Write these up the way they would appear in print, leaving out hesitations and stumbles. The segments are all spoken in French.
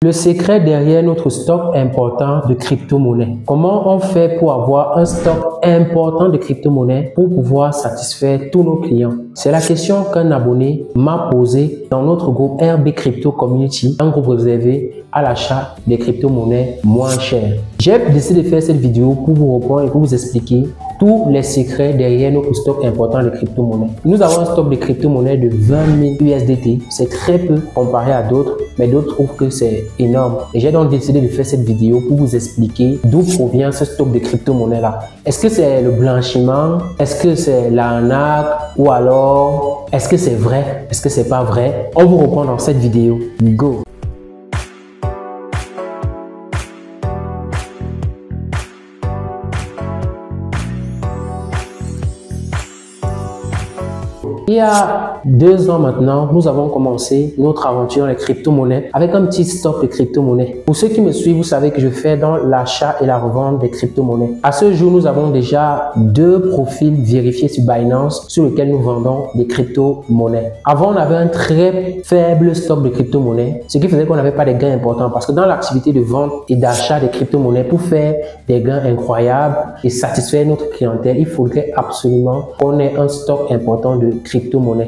Le secret derrière notre stock important de crypto-monnaies. Comment on fait pour avoir un stock important de crypto-monnaies pour pouvoir satisfaire tous nos clients? C'est la question qu'un abonné m'a posée dans notre groupe RB Crypto Community, un groupe réservé à l'achat des crypto-monnaies moins chères. J'ai décidé de faire cette vidéo pour vous répondre et pour vous expliquer tous les secrets derrière notre stock important de crypto-monnaies. Nous avons un stock de crypto-monnaies de 20 000 USDT. C'est très peu comparé à d'autres, mais d'autres trouvent que c'est énorme. Et j'ai donc décidé de faire cette vidéo pour vous expliquer d'où provient ce stock de crypto-monnaies-là. Est-ce que c'est le blanchiment? Est-ce que c'est l'arnaque? Ou alors, est-ce que c'est vrai? Est-ce que c'est pas vrai? On vous répond dans cette vidéo. Go! Il y a 2 ans maintenant, nous avons commencé notre aventure dans les crypto-monnaies avec un petit stock de crypto-monnaies. Pour ceux qui me suivent, vous savez que je fais dans l'achat et la revente des crypto-monnaies. À ce jour, nous avons déjà 2 profils vérifiés sur Binance sur lesquels nous vendons des crypto-monnaies. Avant, on avait un très faible stock de crypto-monnaies, ce qui faisait qu'on n'avait pas des gains importants parce que dans l'activité de vente et d'achat des crypto-monnaies, pour faire des gains incroyables et satisfaire notre clientèle, il faudrait absolument qu'on ait un stock important de crypto-monnaies.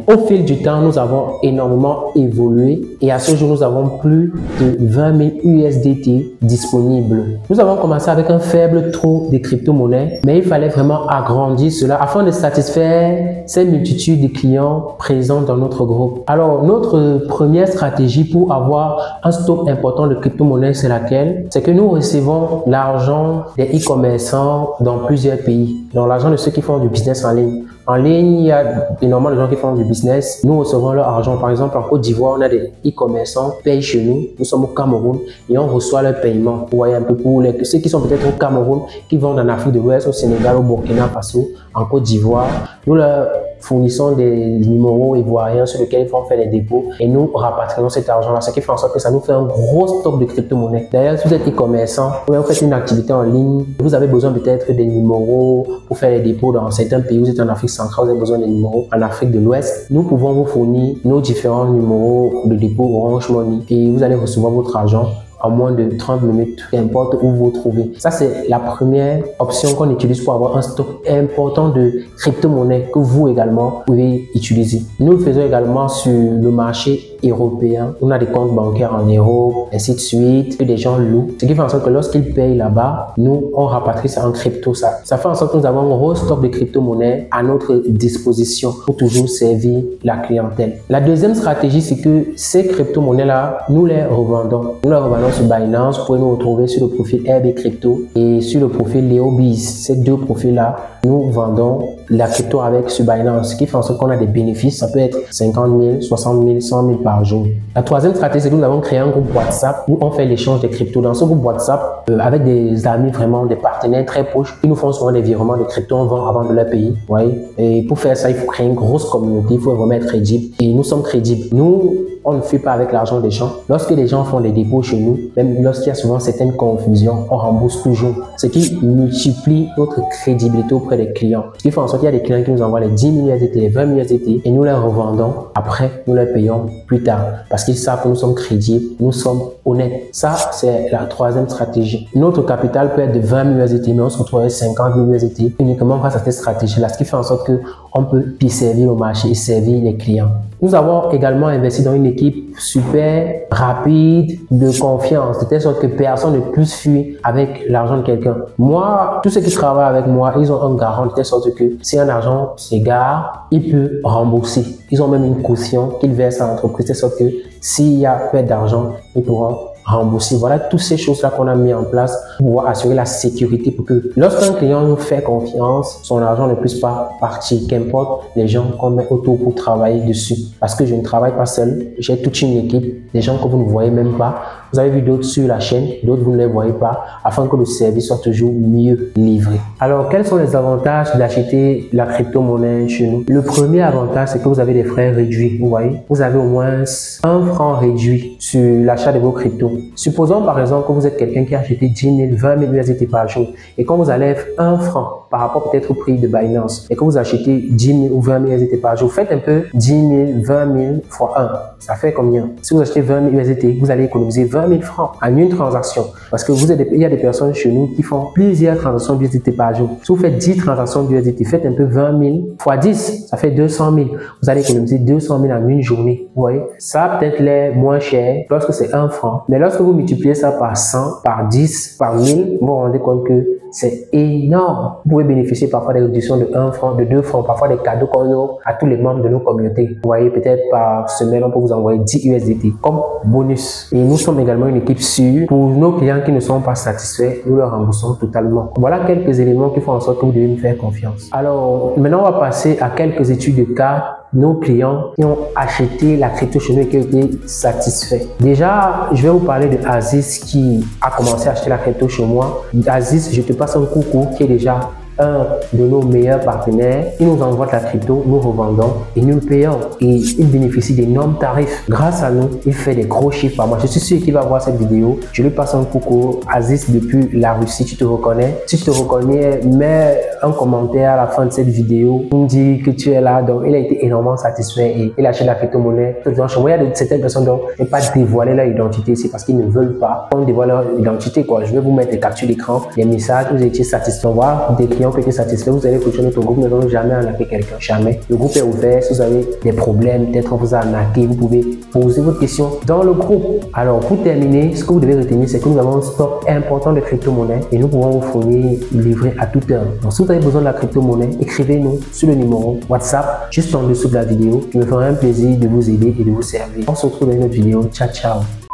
Au fil du temps, nous avons énormément évolué et à ce jour, nous avons plus de 20 000 USDT disponibles. Nous avons commencé avec un faible trou de crypto-monnaies, mais il fallait vraiment agrandir cela afin de satisfaire ces multitudes de clients présents dans notre groupe. Alors, notre première stratégie pour avoir un stock important de crypto-monnaies, c'est laquelle? C'est que nous recevons l'argent des e-commerçants dans plusieurs pays. Donc, l'argent de ceux qui font du business en ligne. En ligne, il y a énormément de gens qui font du business. Nous recevons leur argent. Par exemple, en Côte d'Ivoire, on a des e-commerçants qui payent chez nous. Nous sommes au Cameroun et on reçoit leur paiement. Vous voyez un peu pour ceux qui sont peut-être au Cameroun, qui vendent en Afrique de l'Ouest, au Sénégal, au Burkina Faso, en Côte d'Ivoire. Nous leur fournissons des numéros ivoiriens sur lesquels ils vont faire des dépôts et nous rapatrions cet argent-là, ce qui fait en sorte que ça nous fait un gros stock de crypto-monnaies. D'ailleurs, si vous êtes e-commerçant, vous faites une activité en ligne, vous avez besoin peut-être des numéros pour faire les dépôts dans certains pays. Vous êtes en Afrique centrale, vous avez besoin des numéros en Afrique de l'Ouest. Nous pouvons vous fournir nos différents numéros de dépôt Orange Money et vous allez recevoir votre argent en moins de 30 minutes, peu importe où vous vous trouvez. Ça, c'est la première option qu'on utilise pour avoir un stock important de crypto-monnaies que vous également pouvez utiliser. Nous le faisons également sur le marché européen. On a des comptes bancaires en euros, ainsi de suite, que des gens louent. Ce qui fait en sorte que lorsqu'ils payent là-bas, nous, on rapatrie ça en crypto. Ça fait en sorte que nous avons un gros stock de crypto-monnaies à notre disposition pour toujours servir la clientèle. La deuxième stratégie, c'est que ces crypto-monnaies-là, nous les revendons. Nous les revendons sur Binance. Vous pouvez nous retrouver sur le profil RB Crypto et sur le profil LeoBiz. Ces 2 profils-là, nous vendons la crypto avec sur Binance, ce qui fait en sorte qu'on a des bénéfices. Ça peut être 50 000, 60 000, 100 000 par jour. La troisième stratégie, c'est que nous avons créé un groupe WhatsApp où on fait l'échange des cryptos. Dans ce groupe WhatsApp, avec des amis vraiment, des partenaires très proches, qui nous font souvent des virements de crypto, on vend avant de leur payer. Ouais. Et pour faire ça, il faut créer une grosse communauté, il faut vraiment être crédible. Et nous sommes crédibles. Nous, on ne fait pas avec l'argent des gens. Lorsque les gens font des dépôts chez nous, même lorsqu'il y a souvent certaines confusions, on rembourse toujours. Ce qui multiplie notre crédibilité auprès des clients. Ce qui fait en sorte qu'il y a des clients qui nous envoient les 10 000 USDT, les 20 000 USDT et nous les revendons. Après, nous les payons plus tard parce qu'ils savent que nous sommes crédibles, nous sommes honnêtes. Ça, c'est la troisième stratégie. Notre capital peut être de 20 000 USDT, mais on se retrouve avec 50 000 USDT uniquement grâce à cette stratégie-là. Ce qui fait en sorte qu'on peut puis servir le marché et servir les clients. Nous avons également investi dans une équipe super rapide, de confiance, de telle sorte que personne ne puisse fuir avec l'argent de quelqu'un. Moi, tous ceux qui travaillent avec moi, ils ont un garant de telle sorte que si un argent s'égare, il peut rembourser. Ils ont même une caution qu'ils versent à l'entreprise, de telle sorte que s'il y a perte d'argent, ils pourront rembourser. Voilà toutes ces choses-là qu'on a mis en place pour pouvoir assurer la sécurité pour que lorsqu'un client nous fait confiance, son argent ne puisse pas partir, qu'importe les gens qu'on met autour pour travailler dessus. Parce que je ne travaille pas seul, j'ai toute une équipe, des gens que vous ne voyez même pas. Vous avez vu d'autres sur la chaîne, d'autres vous ne les voyez pas, afin que le service soit toujours mieux livré. Alors, quels sont les avantages d'acheter la crypto-monnaie chez nous? Le premier avantage, c'est que vous avez des frais réduits, vous voyez. Vous avez au moins 1 franc réduit sur l'achat de vos cryptos. Supposons par exemple que vous êtes quelqu'un qui a acheté 10 000, 20 000 USDT par jour et qu'on vous enlève 1 franc par rapport peut-être au prix de Binance et que vous achetez 10 000 ou 20 000 USDT par jour, faites un peu 10 000, 20 000 fois 1. Ça fait combien? Si vous achetez 20 000 USDT, vous allez économiser 20 000 francs en une transaction. Parce que il y a des personnes chez nous qui font plusieurs transactions d'USDT par jour. Si vous faites 10 transactions d'USDT, faites un peu 20 000 fois 10, ça fait 200 000. Vous allez économiser 200 000 en une journée. Vous voyez? Ça peut-être l'air moins cher lorsque c'est 1 franc. Mais lorsque vous multipliez ça par 100, par 10, par 1000, vous vous rendez compte que c'est énorme. Vous pouvez bénéficier parfois des réductions de 1 franc, de 2 francs, parfois des cadeaux qu'on offre à tous les membres de nos communautés. Vous voyez, peut-être par semaine, on peut vous envoyer 10 USDT comme bonus. Et nous sommes également une équipe sûre. Pour nos clients qui ne sont pas satisfaits, nous leur remboursons totalement. Voilà quelques éléments qui font en sorte que vous devez nous faire confiance. Alors, maintenant, on va passer à quelques études de cas. Nos clients qui ont acheté la crypto chez nous et qui ont été satisfaits. Déjà, je vais vous parler de Aziz qui a commencé à acheter la crypto chez moi. Aziz, je te passe un coucou qui est déjà un de nos meilleurs partenaires. Il nous envoie de la crypto, nous revendons et nous le payons. Et il bénéficie d'énormes tarifs. Grâce à nous, il fait des gros chiffres par mois. Je suis sûr qu'il va voir cette vidéo. Je lui passe un coucou. Aziz depuis la Russie, tu te reconnais? Si tu te reconnais, mets un commentaire à la fin de cette vidéo. Il me dit que tu es là. Donc, il a été énormément satisfait et il achète la crypto-monnaie. Il y a certaines personnes dont ne pas dévoiler leur identité. C'est parce qu'ils ne veulent pas qu'on dévoile leur identité, quoi. Je vais vous mettre des captures d'écran, des messages. Vous étiez satisfait. Voir des clients qui étaient satisfaits. Vous allez coacher notre groupe. Nous n'allons jamais arnaquer quelqu'un. Jamais. Le groupe est ouvert. Si vous avez des problèmes, peut-être on vous a arnaqué, vous pouvez poser votre question dans le groupe. Alors, pour terminer, ce que vous devez retenir, c'est que nous avons un stock important de crypto-monnaie et nous pouvons vous fournir livrer à toute heure. Donc, si vous avez besoin de la crypto-monnaie, écrivez-nous sur le numéro WhatsApp juste en dessous de la vidéo. Je me ferai un plaisir de vous aider et de vous servir. On se retrouve dans une autre vidéo. Ciao, ciao.